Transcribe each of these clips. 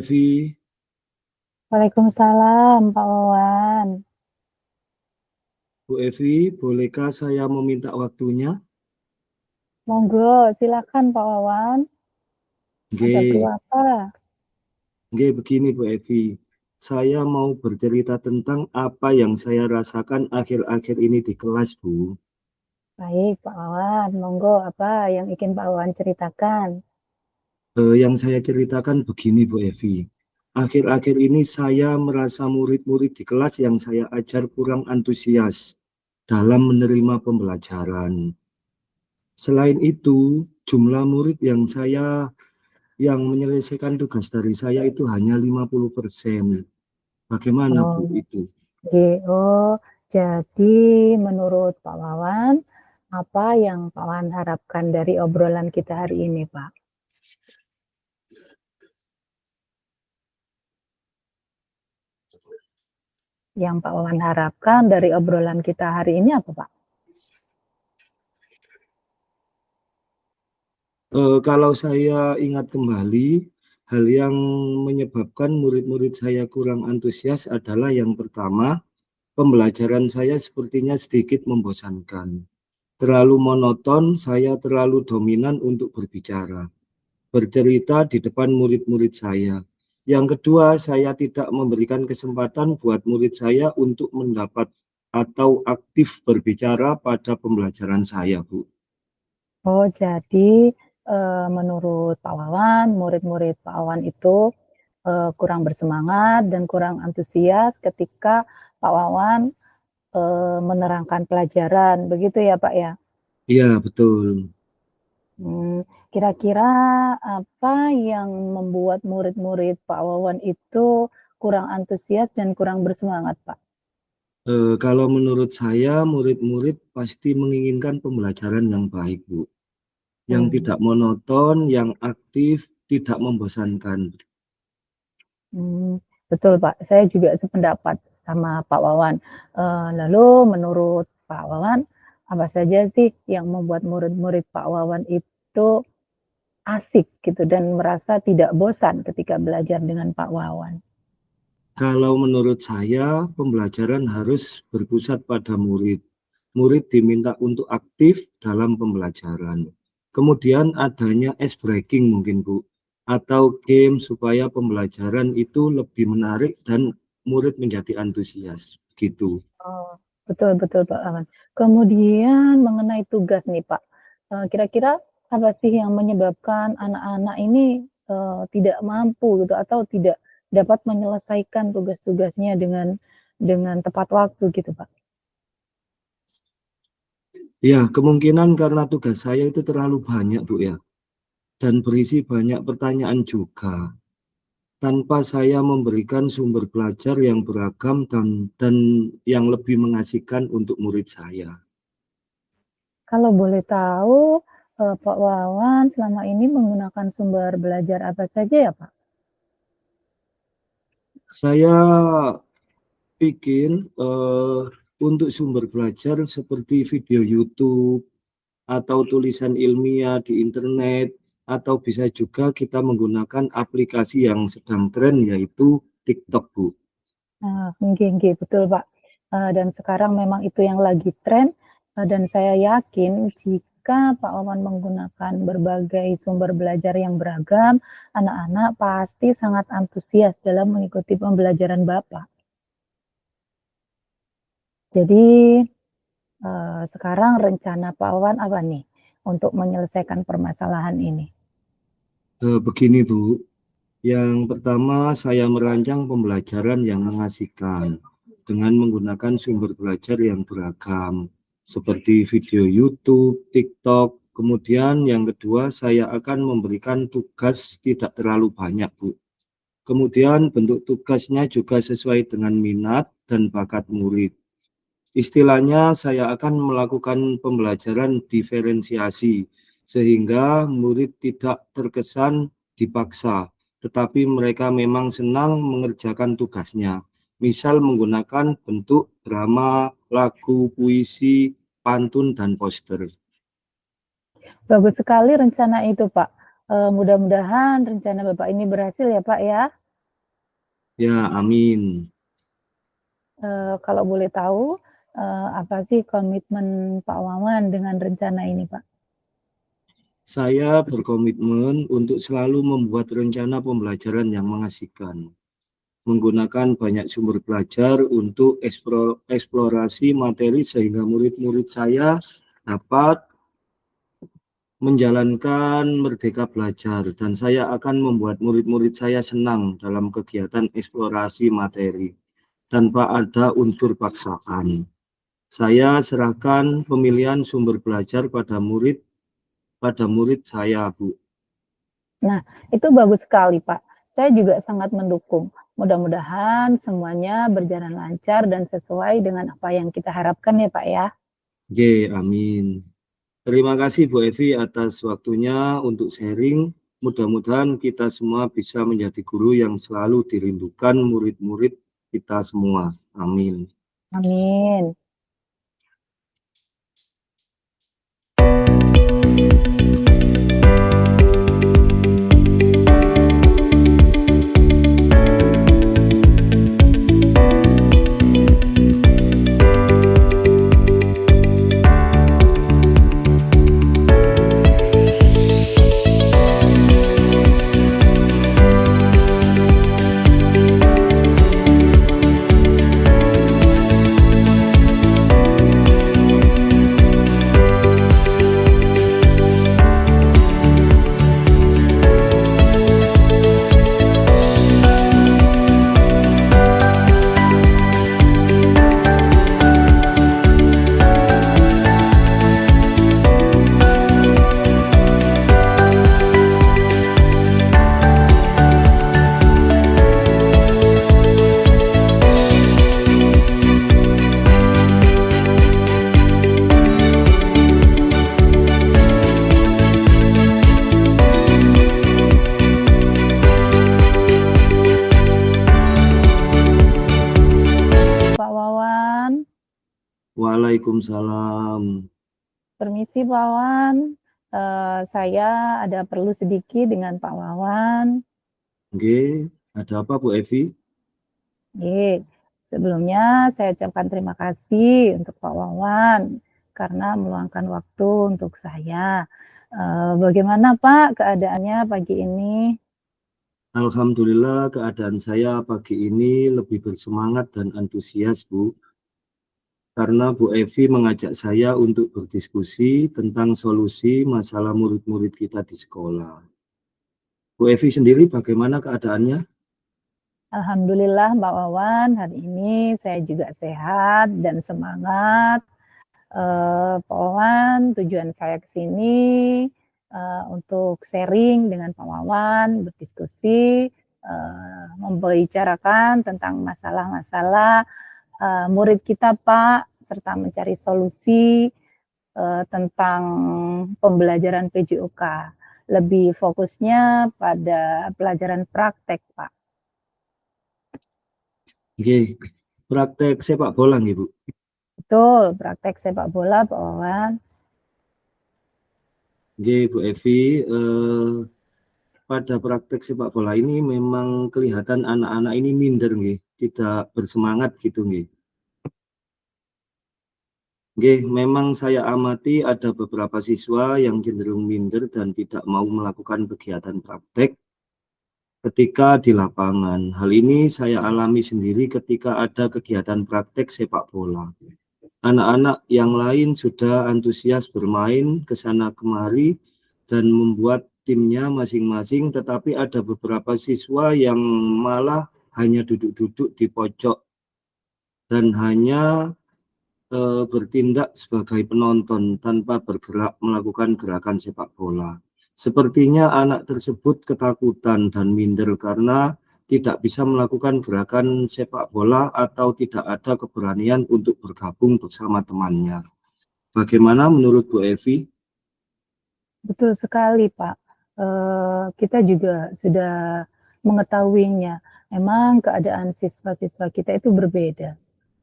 Evi. Waalaikumsalam, Pak Wawan. Bu Evi, bolehkah saya meminta waktunya? Monggo, silakan Pak Wawan. Ada perlu Nggih, apa? begini Bu Evi. Saya mau bercerita tentang apa yang saya rasakan akhir-akhir ini di kelas, Bu. Baik, Pak Wawan. Monggo, apa yang ingin Pak Wawan ceritakan? Yang saya ceritakan begini, Bu Evi. Akhir-akhir ini saya merasa murid-murid di kelas yang saya ajar kurang antusias dalam menerima pembelajaran. Selain itu, jumlah murid yang menyelesaikan tugas dari saya itu hanya 50%. Bagaimana, Bu, Oh, itu? jadi menurut Pak Wawan, apa yang Pak Wawan harapkan dari obrolan kita hari ini, Pak? Yang Pak Wawan harapkan dari obrolan kita hari ini apa, Pak? Kalau saya ingat kembali, hal yang menyebabkan murid-murid saya kurang antusias adalah yang pertama, pembelajaran saya sepertinya sedikit membosankan. Terlalu monoton, saya terlalu dominan untuk berbicara, bercerita di depan murid-murid saya. Yang kedua, saya tidak memberikan kesempatan buat murid saya untuk mendapat atau aktif berbicara pada pembelajaran saya, Bu. Oh, jadi menurut Pak Wawan, murid-murid Pak Wawan itu kurang bersemangat dan kurang antusias ketika Pak Wawan menerangkan pelajaran, begitu ya Pak ya? Iya, betul. Kira-kira apa yang membuat murid-murid Pak Wawan itu kurang antusias dan kurang bersemangat, Pak? Kalau menurut saya, murid-murid pasti menginginkan pembelajaran yang baik, Bu. Yang Hmm. tidak monoton, yang aktif, tidak membosankan. Betul Pak, saya juga sependapat sama Pak Wawan. Lalu menurut Pak Wawan, apa saja sih yang membuat murid-murid Pak Wawan itu asik gitu dan merasa tidak bosan ketika belajar dengan Pak Wawan? Kalau menurut saya, pembelajaran harus berpusat pada murid. Murid diminta untuk aktif dalam pembelajaran. Kemudian adanya ice breaking mungkin, Bu, atau game supaya pembelajaran itu lebih menarik dan murid menjadi antusias. Gitu. Oh, betul betul Pak Wawan. Kemudian mengenai tugas nih Pak, kira-kira apa sih yang menyebabkan anak-anak ini tidak mampu gitu atau tidak dapat menyelesaikan tugas-tugasnya dengan tepat waktu gitu Pak? Ya, kemungkinan karena tugas saya itu terlalu banyak, Bu, ya. Dan berisi banyak pertanyaan juga. Tanpa saya memberikan sumber belajar yang beragam dan yang lebih mengasihkan untuk murid saya. Kalau boleh tahu, Pak Wawan selama ini menggunakan sumber belajar apa saja ya Pak? Saya bikin untuk sumber belajar seperti video YouTube atau tulisan ilmiah di internet, atau bisa juga kita menggunakan aplikasi yang sedang tren yaitu TikTok, Bu. Nah, nggih betul, Pak. Dan sekarang memang itu yang lagi tren, dan saya yakin jika Pak Wawan menggunakan berbagai sumber belajar yang beragam, anak-anak pasti sangat antusias dalam mengikuti pembelajaran Bapak. Jadi, sekarang rencana Pak Wawan apa nih untuk menyelesaikan permasalahan ini? Begini, Bu. Yang pertama, saya merancang pembelajaran yang mengasihkan dengan menggunakan sumber belajar yang beragam, seperti video YouTube, TikTok. Kemudian yang kedua, saya akan memberikan tugas tidak terlalu banyak, Bu. Kemudian bentuk tugasnya juga sesuai dengan minat dan bakat murid. Istilahnya, saya akan melakukan pembelajaran diferensiasi, sehingga murid tidak terkesan dipaksa, tetapi mereka memang senang mengerjakan tugasnya. Misal menggunakan bentuk drama, lagu, puisi, pantun, dan poster. Bagus sekali rencana itu, Pak. Mudah-mudahan rencana Bapak ini berhasil ya, Pak, ya. Ya, amin. Kalau boleh tahu, apa sih komitmen Pak Wawan dengan rencana ini, Pak? Saya berkomitmen untuk selalu membuat rencana pembelajaran yang mengasihkan, menggunakan banyak sumber belajar untuk eksplorasi materi sehingga murid-murid saya dapat menjalankan merdeka belajar, dan saya akan membuat murid-murid saya senang dalam kegiatan eksplorasi materi tanpa ada unsur paksaan. Saya serahkan pemilihan sumber belajar pada murid saya, Bu. Nah, itu bagus sekali, Pak. Saya juga sangat mendukung. Mudah-mudahan semuanya berjalan lancar dan sesuai dengan apa yang kita harapkan ya, Pak, ya. Amin. Terima kasih Bu Evi atas waktunya untuk sharing. Mudah-mudahan kita semua bisa menjadi guru yang selalu dirindukan murid-murid kita semua. Amin. Amin. Pak Wawan, Waalaikumsalam. permisi Pak Wawan. Saya ada perlu sedikit dengan Pak Wawan. Ada apa Bu Evi? Sebelumnya saya ucapkan terima kasih untuk Pak Wawan karena meluangkan waktu untuk saya. Bagaimana Pak keadaannya pagi ini? Alhamdulillah keadaan saya pagi ini lebih bersemangat dan antusias Bu, karena Bu Evi mengajak saya untuk berdiskusi tentang solusi masalah murid-murid kita di sekolah. Bu Evi sendiri bagaimana keadaannya? Alhamdulillah Pak Wawan, hari ini saya juga sehat dan semangat. Pak Wawan, tujuan saya ke sini untuk sharing dengan Pak Wawan, berdiskusi, membicarakan tentang masalah-masalah murid kita Pak, serta mencari solusi tentang pembelajaran PJOK. Lebih fokusnya pada pelajaran praktek Pak. Praktek sepak bola nih Bu? Betul, praktek sepak bola Pak Wawan. Bu Evi, pada praktek sepak bola ini memang kelihatan anak-anak ini minder nggih, tidak bersemangat gitu nggih. Memang saya amati ada beberapa siswa yang cenderung minder dan tidak mau melakukan kegiatan praktek ketika di lapangan. Hal ini saya alami sendiri ketika ada kegiatan praktek sepak bola. Anak-anak yang lain sudah antusias bermain ke sana kemari dan membuat timnya masing-masing, tetapi ada beberapa siswa yang malah hanya duduk-duduk di pojok dan hanya bertindak sebagai penonton tanpa bergerak melakukan gerakan sepak bola. Sepertinya anak tersebut ketakutan dan minder karena tidak bisa melakukan gerakan sepak bola atau tidak ada keberanian untuk bergabung bersama temannya. Bagaimana menurut Bu Evi? Betul sekali, Pak. Kita juga sudah mengetahuinya. Memang keadaan siswa-siswa kita itu berbeda.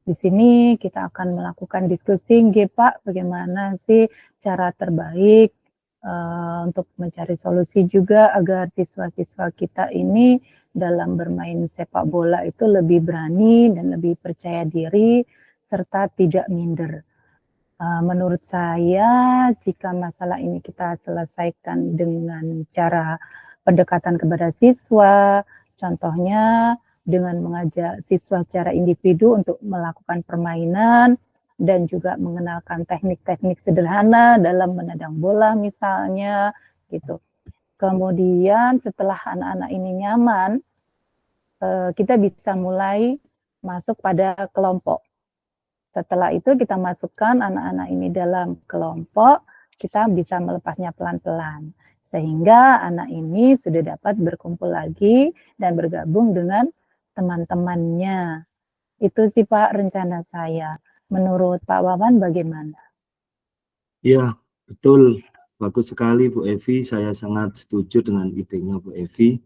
Di sini kita akan melakukan diskusi, nggih Pak, bagaimana sih cara terbaik untuk mencari solusi juga agar siswa-siswa kita ini dalam bermain sepak bola itu lebih berani dan lebih percaya diri serta tidak minder. Menurut saya jika masalah ini kita selesaikan dengan cara pendekatan kepada siswa, contohnya dengan mengajak siswa secara individu untuk melakukan permainan dan juga mengenalkan teknik-teknik sederhana dalam menendang bola misalnya, gitu. Kemudian setelah anak-anak ini nyaman, kita bisa mulai masuk pada kelompok. Setelah itu kita masukkan anak-anak ini dalam kelompok, kita bisa melepasnya pelan-pelan. Sehingga anak ini sudah dapat berkumpul lagi dan bergabung dengan teman-temannya. Itu sih Pak rencana saya. Menurut Pak Wawan bagaimana? Ya, betul. Bagus sekali Bu Evi, saya sangat setuju dengan idenya Bu Evi.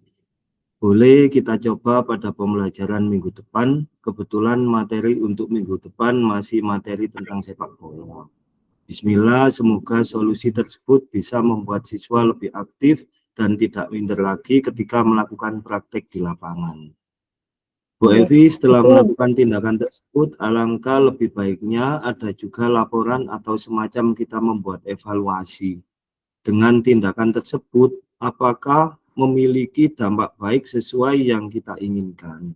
Boleh kita coba pada pembelajaran minggu depan. Kebetulan materi untuk minggu depan masih materi tentang sepak bola. Bismillah, semoga solusi tersebut bisa membuat siswa lebih aktif dan tidak minder lagi ketika melakukan praktek di lapangan. Bu Evi, setelah melakukan tindakan tersebut, alangkah lebih baiknya ada juga laporan atau semacam kita membuat evaluasi. Dengan tindakan tersebut, apakah memiliki dampak baik sesuai yang kita inginkan?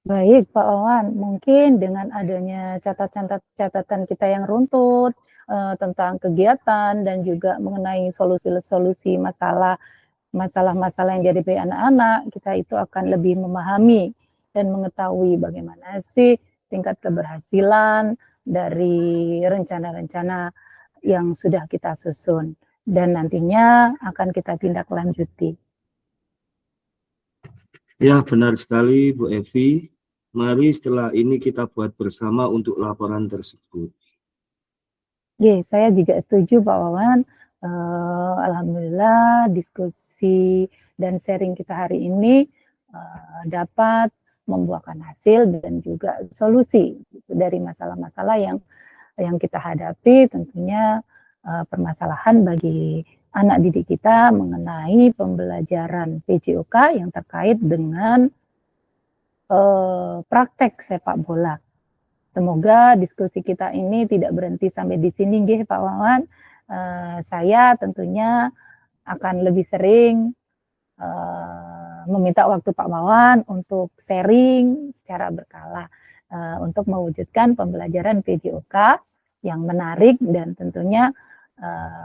Baik Pak Wawan, mungkin dengan adanya catatan kita yang runtut tentang kegiatan dan juga mengenai solusi-solusi masalah-masalah yang dihadapi anak-anak, kita itu akan lebih memahami dan mengetahui bagaimana sih tingkat keberhasilan dari rencana-rencana yang sudah kita susun dan nantinya akan kita tindak lanjuti. Ya, benar sekali Bu Evi. Mari setelah ini kita buat bersama untuk laporan tersebut. Oke, saya juga setuju Pak Wawan. Alhamdulillah diskusi dan sharing kita hari ini dapat membuahkan hasil dan juga solusi dari masalah-masalah yang kita hadapi, tentunya permasalahan bagi anak didik kita mengenai pembelajaran PJOK yang terkait dengan praktek sepak bola. Semoga diskusi kita ini tidak berhenti sampai di sini, nggih Pak Wawan. Saya tentunya akan lebih sering meminta waktu Pak Wawan untuk sharing secara berkala untuk mewujudkan pembelajaran PJOK yang menarik dan tentunya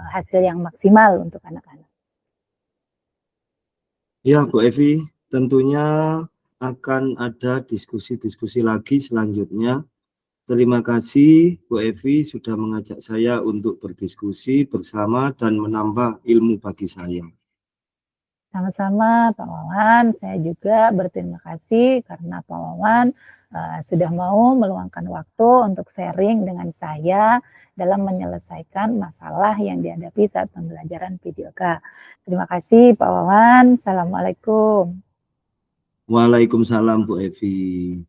hasil yang maksimal untuk anak-anak. Ya Bu Evi, tentunya akan ada diskusi-diskusi lagi selanjutnya. Terima kasih Bu Evi sudah mengajak saya untuk berdiskusi bersama dan menambah ilmu bagi saya. Sama-sama Pak Wawan, saya juga berterima kasih karena Pak Wawan sudah mau meluangkan waktu untuk sharing dengan saya dalam menyelesaikan masalah yang dihadapi saat pembelajaran PJOK. Terima kasih Pak Wawan, Assalamualaikum. Waalaikumsalam Bu Evi.